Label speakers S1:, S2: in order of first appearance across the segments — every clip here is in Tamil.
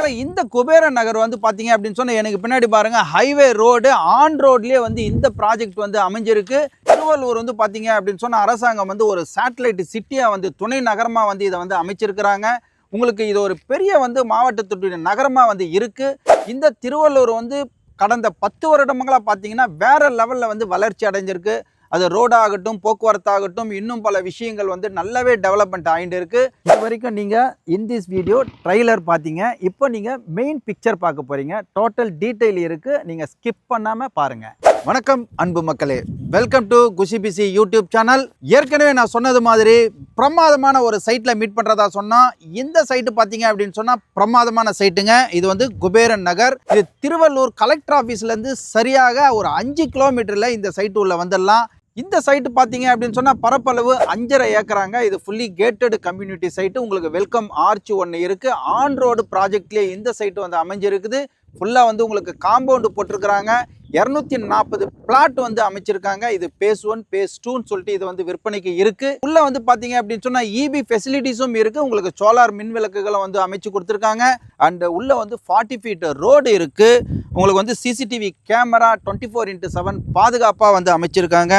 S1: மக்களை இந்த குபேர நகர் வந்து பார்த்தீங்க அப்படின்னு சொன்னால் எனக்கு பின்னாடி பாருங்க ஹைவே ரோடு ஆன் ரோட்லேயே வந்து இந்த ப்ராஜெக்ட் வந்து அமைஞ்சிருக்கு. திருவள்ளூர் வந்து பார்த்தீங்க அப்படின்னு சொன்னால் அரசாங்கம் வந்து ஒரு சேட்டலைட் சிட்டியாக வந்து துணை நகரமாக வந்து இதை வந்து அமைச்சிருக்கிறாங்க. உங்களுக்கு இது ஒரு பெரிய வந்து மாவட்டத்துடைய நகரமாக வந்து இருக்குது. இந்த திருவள்ளூர் வந்து கடந்த 10 வருடங்களாக பார்த்தீங்கன்னா வேற லெவலில் வந்து வளர்ச்சி அடைஞ்சிருக்கு. அது ரோடாகட்டும், போக்குவரத்தாகட்டும், இன்னும் பல விஷயங்கள் வந்து நல்லாவே டெவலப்மெண்ட் ஆகிட்டு இருக்கு. இது வரைக்கும் நீங்கள் இந்திஸ் வீடியோ ட்ரைலர் பார்த்தீங்க. இப்போ நீங்கள் மெயின் பிக்சர் பார்க்க போகிறீங்க. டோட்டல் டீட்டெயில் இருக்குது, நீங்கள் ஸ்கிப் பண்ணாமல் பாருங்கள். வணக்கம் அன்பு மக்களே, வெல்கம் டு குஷிபிசி யூடியூப் சேனல். ஏற்கனவே நான் சொன்னது மாதிரி பிரமாதமான ஒரு சைட்டில் மீட் பண்ணுறதா சொன்னால் இந்த சைட்டு பார்த்தீங்க அப்படின்னு சொன்னால் பிரமாதமான சைட்டுங்க. இது வந்து குபேரன் நகர். இது திருவள்ளூர் கலெக்டர் ஆஃபீஸ்லேருந்து சரியாக ஒரு 5 கிலோமீட்டரில் இந்த சைட்டு உள்ள வந்துடலாம். இந்த சைட்டு பார்த்தீங்க அப்படின்னு சொன்னால் பரப்பளவு 5.5 ஏக்கராங்க. இது ஃபுல்லி கேட்டட் கம்யூனிட்டி சைட்டு. உங்களுக்கு வெல்கம் ஆர்ச் ஒன்று இருக்குது. ஆன் ரோடு ப்ராஜெக்ட்லேயே இந்த சைட்டு வந்து அமைஞ்சிருக்குது. ஃபுல்லாக வந்து உங்களுக்கு காம்பவுண்டு போட்டிருக்கிறாங்க. 240 பிளாட் வந்து அமைச்சிருக்காங்க. இது பேஸ் 1 பேஸ் 2ன்னு சொல்லிட்டு இது வந்து விற்பனைக்கு இருக்குது. உள்ளே வந்து பார்த்தீங்க அப்படின்னு சொன்னால் இபி ஃபெசிலிட்டிஸும் இருக்குது. உங்களுக்கு சோலார் மின் விளக்குகளும் வந்து அமைச்சு கொடுத்துருக்காங்க. அண்ட் உள்ளே வந்து 40 ஃபீட் ரோடு இருக்குது. உங்களுக்கு வந்து சிசிடிவி கேமரா 24/7 பாதுகாப்பாக வந்து அமைச்சிருக்காங்க.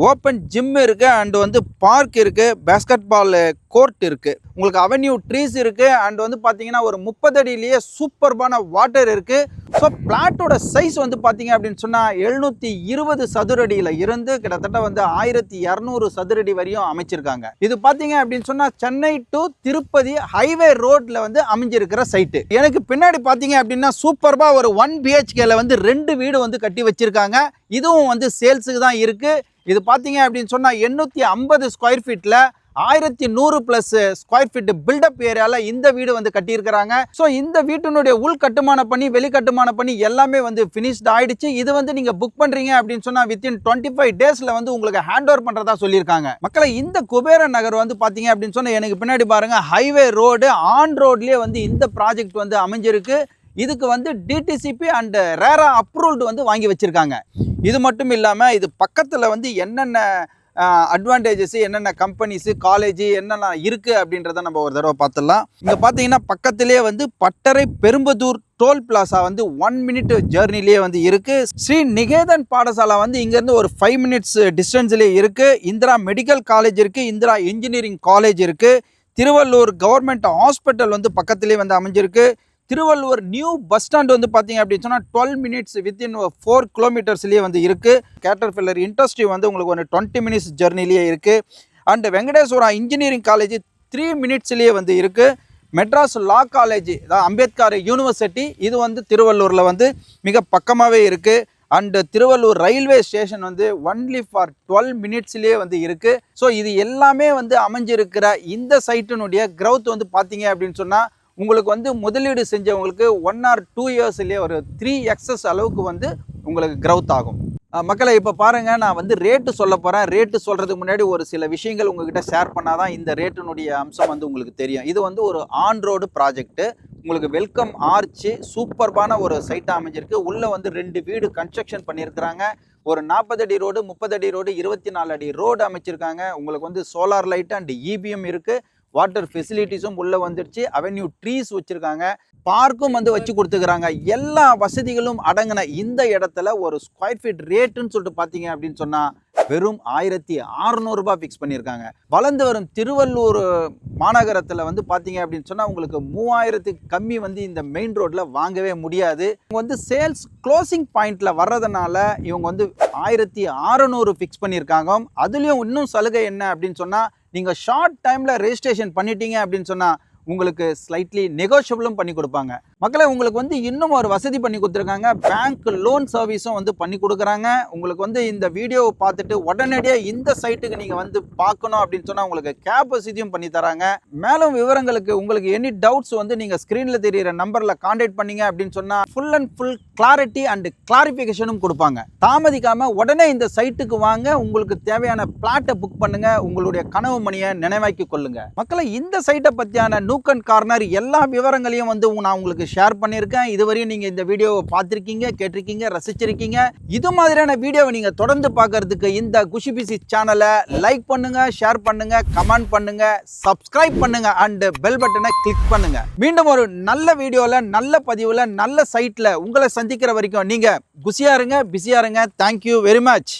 S1: ஓப்பன் ஜிம் இருக்குது. அண்ட் வந்து பார்க் இருக்குது. பேஸ்கெட் பால் கோர்ட் இருக்குது. உங்களுக்கு அவென்யூ ட்ரீஸ் இருக்குது. அண்ட் வந்து பார்த்தீங்கன்னா ஒரு 30 அடியிலேயே சூப்பர்பான வாட்டர் இருக்குது. ஸோ பிளாட்டோட சைஸ் வந்து பார்த்தீங்க அப்படின்னு சொன்னால் 720 சதுரடியில் இருந்து கிட்டத்தட்ட வந்து 1200 சதுரடி வரையும் அமைச்சிருக்காங்க. இது பார்த்தீங்க அப்படின்னு சொன்னால் சென்னை டு திருப்பதி ஹைவே ரோட்ல வந்து அமைஞ்சிருக்கிற சைட்டு. எனக்கு பின்னாடி பார்த்தீங்க அப்படின்னா சூப்பர்பா ஒரு 1 BHKல வந்து 2 வீடு வந்து கட்டி வச்சிருக்காங்க. இதுவும் வந்து சேல்ஸுக்கு தான் இருக்குது. இது பார்த்தீங்க அப்படின்னு சொன்னால் 850 ஸ்கொயர் ஃபீட்டில் 1100 + ஸ்கொயர் ஃபீட் பில்டப் ஏரியாவில் இந்த வீடு வந்து கட்டியிருக்கிறாங்க. ஸோ இந்த வீட்டினுடைய உள் கட்டுமான பண்ணி வெளி கட்டுமான பண்ணி எல்லாமே வந்து ஃபினிஷ்ட் ஆயிடுச்சு. இது வந்து நீங்கள் புக் பண்ணுறீங்க அப்படின்னு சொன்னால் வித்தின் 25 டேஸில் வந்து உங்களுக்கு ஹேண்ட் ஓவர் பண்ணுறதா சொல்லியிருக்காங்க. மக்களை இந்த குபேர நகர் வந்து பார்த்தீங்க அப்படின்னு சொன்னால் எனக்கு பின்னாடி பாருங்க ஹைவே ரோடு ஆன் ரோட்லேயே வந்து இந்த ப்ராஜெக்ட் வந்து அமைஞ்சிருக்கு. இதுக்கு வந்து டிடிசிபி அண்ட் ரேரா அப்ரூவ்டு வந்து வாங்கி வச்சுருக்காங்க. இது மட்டும் இல்லாமல் இது பக்கத்தில் வந்து என்னென்ன அட்வான்டேஜஸ், என்னென்ன கம்பெனிஸு, காலேஜு என்னென்ன இருக்குது அப்படின்றத நம்ம ஒரு தடவை பார்த்துடலாம். இங்கே பார்த்தீங்கன்னா பக்கத்திலே வந்து பட்டறை பெரும்பதூர் டோல் பிளாசா வந்து 1 மினிட் ஜேர்னிலே வந்து இருக்குது. ஸ்ரீ நிகேதன் பாடசாலா வந்து இங்கேருந்து ஒரு 5 மினிட்ஸ் டிஸ்டன்ஸ்லேயே இருக்குது. இந்திரா மெடிக்கல் காலேஜ் இருக்குது. இந்திரா இன்ஜினியரிங் காலேஜ் இருக்குது. திருவள்ளூர் கவர்மெண்ட் ஹாஸ்பிட்டல் வந்து பக்கத்திலே வந்து அமைஞ்சிருக்கு. திருவள்ளூர் நியூ பஸ் ஸ்டாண்ட் வந்து பார்த்தீங்க அப்படின்னு சொன்னால் 12 மினிட்ஸ் வித்தின் 4 கிலோமீட்டர்ஸ்லேயே வந்து இருக்குது. கேட்டர்பில்லர் இண்டஸ்ட்ரி வந்து உங்களுக்கு ஒரு 20 மினிட்ஸ் ஜெர்னிலேயே இருக்குது. அண்ட் வெங்கடேஸ்வரா இன்ஜினியரிங் காலேஜ் 3 மினிட்ஸ்லேயே வந்து இருக்குது. மெட்ராஸ் லா காலேஜ், அதாவது அம்பேத்கர் யூனிவர்சிட்டி, இது வந்து திருவள்ளூரில் வந்து மிக பக்கமாகவே இருக்குது. அண்டு திருவள்ளூர் ரயில்வே ஸ்டேஷன் வந்து ஒன்லி ஃபார் 12 மினிட்ஸ்லேயே வந்து இருக்குது. ஸோ இது எல்லாமே வந்து அமைஞ்சிருக்கிற இந்த சைட்டினுடைய க்ரௌத் வந்து பார்த்தீங்க அப்படின்னு சொன்னால் உங்களுக்கு வந்து முதலீடு செஞ்சவங்களுக்கு 1 or 2 இயர்ஸ்லேயே ஒரு 3x அளவுக்கு வந்து உங்களுக்கு க்ரௌத் ஆகும். மக்களை இப்போ பாருங்கள், நான் வந்து ரேட்டு சொல்ல போகிறேன். ரேட்டு சொல்கிறதுக்கு முன்னாடி ஒரு சில விஷயங்கள் உங்ககிட்ட ஷேர் பண்ணால் தான் இந்த ரேட்டினுடைய அம்சம் வந்து உங்களுக்கு தெரியும். இது வந்து ஒரு ஆன் ரோடு ப்ராஜெக்ட்டு. உங்களுக்கு வெல்கம் ஆர்ச்சு சூப்பர்பான ஒரு சைட்டாக அமைஞ்சிருக்கு. உள்ளே வந்து 2 வீடு கன்ஸ்ட்ரக்ஷன் பண்ணியிருக்கிறாங்க. ஒரு 40 அடி ரோடு, 30 அடி ரோடு, 24 அடி ரோடு அமைச்சிருக்காங்க. உங்களுக்கு வந்து சோலார் லைட் அண்ட் இபிஎம் இருக்குது. வாட்டர் ஃபெசிலிட்டிஸும் உள்ளே வந்துடுச்சு. அவென்யூ ட்ரீஸ் வச்சுருக்காங்க. பார்க்கும் வந்து வச்சு கொடுத்துக்கிறாங்க. எல்லா வசதிகளும் அடங்கின இந்த இடத்துல ஒரு ஸ்கொயர் ஃபீட் ரேட்டுன்னு சொல்லிட்டு பார்த்தீங்க அப்படின்னு சொன்னால் வெறும் 1600 ரூபாய் ஃபிக்ஸ் பண்ணியிருக்காங்க. வளர்ந்து வரும் திருவள்ளூர் மாநகரத்தில் வந்து பார்த்தீங்க அப்படின்னு சொன்னால் உங்களுக்கு 3000க்கு கம்மி வந்து இந்த மெயின் ரோட்டில் வாங்கவே முடியாது. இவங்க வந்து சேல்ஸ் க்ளோசிங் பாயிண்டில் வர்றதுனால இவங்க வந்து 1600 ஃபிக்ஸ் பண்ணியிருக்காங்க. அதுலேயும் இன்னும் சலுகை என்ன அப்படின்னு சொன்னால் நீங்கள் ஷார்ட் டைமில் ரெஜிஸ்ட்ரேஷன் பண்ணிட்டீங்க அப்படின்னு சொன்னால் உங்களுக்கு ஸ்லைட்லி நெகோஷியபிளும் பண்ணி கொடுப்பாங்க. மக்களை உங்களுக்கு வந்து இன்னும் ஒரு வசதி பண்ணி கொடுத்துருக்காங்க. பேங்க் லோன் சர்வீஸும் வந்து பண்ணி கொடுக்குறாங்க. உங்களுக்கு வந்து இந்த வீடியோவை பார்த்துட்டு உடனடியாக இந்த சைட்டுக்கு நீங்கள் வந்து பார்க்கணும் அப்படின்னு சொன்னால் உங்களுக்கு கேப் வசதியும் பண்ணி தராங்க. மேலும் விவரங்களுக்கு உங்களுக்கு எனி டவுட்ஸ் வந்து நீங்கள் ஸ்க்ரீனில் தெரிகிற நம்பரில் கான்டாக்ட் பண்ணீங்க அப்படின்னு சொன்னால் full and full clarity and கிளாரிஃபிகேஷனும் கொடுப்பாங்க. தாமதிக்காமல் உடனே இந்த சைட்டுக்கு வாங்க. உங்களுக்கு தேவையான பிளாட்டை புக் பண்ணுங்க. உங்களுடைய கனவு மணியை நினைவாக்கி கொள்ளுங்க. மக்களை இந்த சைட்டை பற்றியான நூக் அண்ட் கார்னர் எல்லா விவரங்களையும் வந்து நான் உங்களுக்கு உங்களுக்கு ஷேர் பண்ணியிருக்கேன். இதுவரையும் நீங்கள் இந்த வீடியோவை பார்த்துருக்கீங்க, கேட்டிருக்கீங்க, ரசிச்சிருக்கீங்க. இது மாதிரியான வீடியோவை நீங்கள் தொடர்ந்து பார்க்கறதுக்கு இந்த குஷி பிசி சேனலை லைக் பண்ணுங்க, ஷேர் பண்ணுங்க, கமெண்ட் பண்ணுங்க, சப்ஸ்கிரைப் பண்ணுங்க அண்ட் பெல் பட்டனை கிளிக் பண்ணுங்க. மீண்டும் ஒரு நல்ல வீடியோல, நல்ல பதிவுல, நல்ல சைட்ல உங்களை சந்திக்கிற வரைக்கும் நீங்க குஷியா இருங்க, பிஸியா இருங்க. Thank you very much.